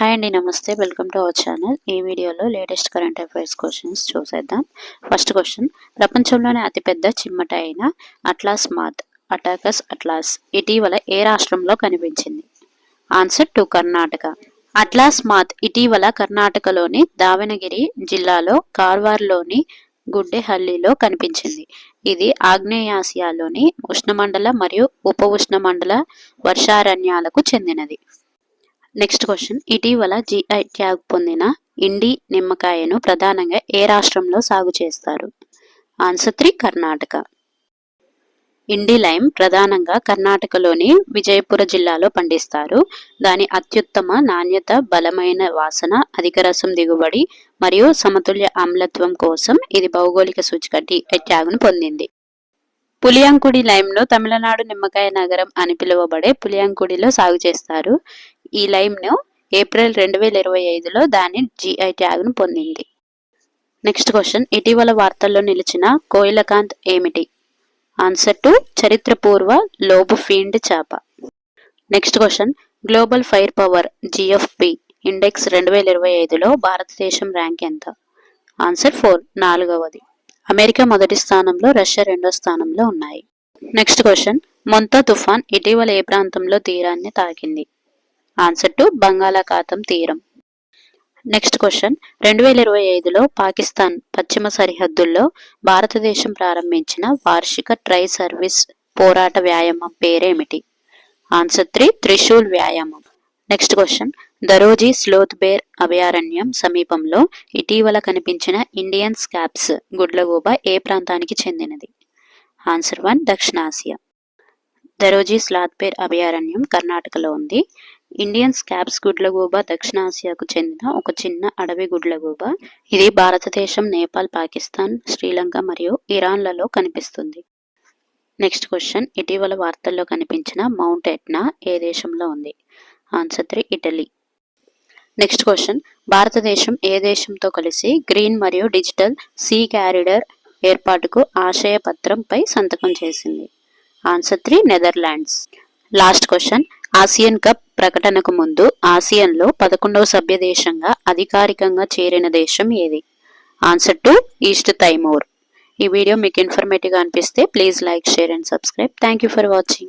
Hi అండి, నమస్తే. Welcome to our channel. ఈ వీడియోలో లేటెస్ట్ కరెంట్ అఫైర్స్ క్వశ్చన్స్ చూసేద్దాం. ఫస్ట్ క్వశ్చన్, ప్రపంచంలోనే అతిపెద్ద చిమ్మట అయిన అట్లాస్ మాత్ అటాకస్ అట్లాస్ ఇటీవల ఏ రాష్ట్రంలో కనిపించింది? Answer to Karnataka. అట్లాస్ మాత్ ఇటీవల కర్ణాటకలోని దావణగిరి జిల్లాలో కార్వార్లోని గుడ్డెహల్లిలో కనిపించింది. ఇది ఆగ్నేయాసియాలోని ఉష్ణమండల మరియు ఉప ఉష్ణమండల వర్షారణ్యాలకు చెందినది. నెక్స్ట్ క్వశ్చన్, ఇటీవల జిఐ ట్యాగ్ పొందిన ఇండి నిమ్మకాయను ప్రధానంగా ఏ రాష్ట్రంలో సాగు చేస్తారు? ఆన్సర్ 3 కర్ణాటక. ఇండి లైమ్ ప్రధానంగా కర్ణాటకలోని విజయపుర జిల్లాలో పండిస్తారు. దాని అత్యుత్తమ నాణ్యత, బలమైన వాసన, అధిక రసం దిగుబడి మరియు సమతుల్య ఆమ్లత్వం కోసం ఇది భౌగోళిక సూచిక జిఐ ట్యాగ్ను పొందింది. పులియాంకుడి లైమ్ను తమిళనాడు నిమ్మకాయ నగరం అని పిలువబడే పులియాంకుడిలో సాగు చేస్తారు. ఈ లైమ్ను ఏప్రిల్ 2025లో దాని జిఐ ట్యాగ్ను పొందింది. నెక్స్ట్ క్వశ్చన్, ఇటీవల వార్తల్లో నిలిచిన కోయిలకాంత్ ఏమిటి? ఆన్సర్ టు చరిత్రపూర్వ లోబు ఫీల్డ్ చేప. Next question, global fire power GFP index 2025లో భారతదేశం ర్యాంక్ ఎంత? ఆన్సర్ 4 4వది. అమెరికా మొదటి స్థానంలో, రష్యా రెండో స్థానంలో ఉన్నాయి. నెక్స్ట్ క్వశ్చన్, మొంతా తుఫాన్ ఇటీవల ఏ ప్రాంతంలో తీరాన్ని తాకింది? ఆన్సర్ టు బంగాళాఖాతం తీరం. నెక్స్ట్ క్వశ్చన్, 2025లో పాకిస్తాన్ పశ్చిమ సరిహద్దుల్లో భారతదేశం ప్రారంభించిన వార్షిక ట్రై సర్వీస్ పోరాట వ్యాయామం పేరేమిటి? ఆన్సర్ 3 త్రిశూల్ వ్యాయామం. Next question, Daroji sloth bear అభయారణ్యం సమీపంలో ఇటీవల కనిపించిన ఇండియన్ స్కాప్స్ గుడ్లగూబ ఏ ప్రాంతానికి చెందినది? ఆన్సర్ 1 దక్షిణాసియా. దరోజీ స్లాత్ బేర్ అభయారణ్యం కర్ణాటకలో ఉంది. ఇండియన్ స్కాప్స్ గుడ్లగూబ దక్షిణాసియాకు చెందిన ఒక చిన్న అడవి గుడ్లగూబ. ఇది భారతదేశం, నేపాల్, పాకిస్తాన్, శ్రీలంక మరియు ఇరాన్లలో కనిపిస్తుంది. నెక్స్ట్ క్వశ్చన్, ఇటీవల వార్తల్లో కనిపించిన మౌంట్ ఎట్నా ఏ దేశంలో ఉంది? Answer 3 Italy. నెక్స్ట్ క్వశ్చన్, భారతదేశం ఏ దేశంతో కలిసి గ్రీన్ మరియు డిజిటల్ సీ క్యారిడర్ ఏర్పాటుకు ఆశయ పత్రంపై సంతకం చేసింది? Answer 3 Netherlands. Last question, Asian cup ప్రకటనకు ముందు ఆసియన్లో 11వ సభ్య దేశంగా అధికారికంగా చేరిన దేశం ఏది? Answer 2 East Timor. ఈ వీడియో మీకు ఇన్ఫర్మేటివ్గా అనిపిస్తే please like, share and subscribe. Thank you for watching.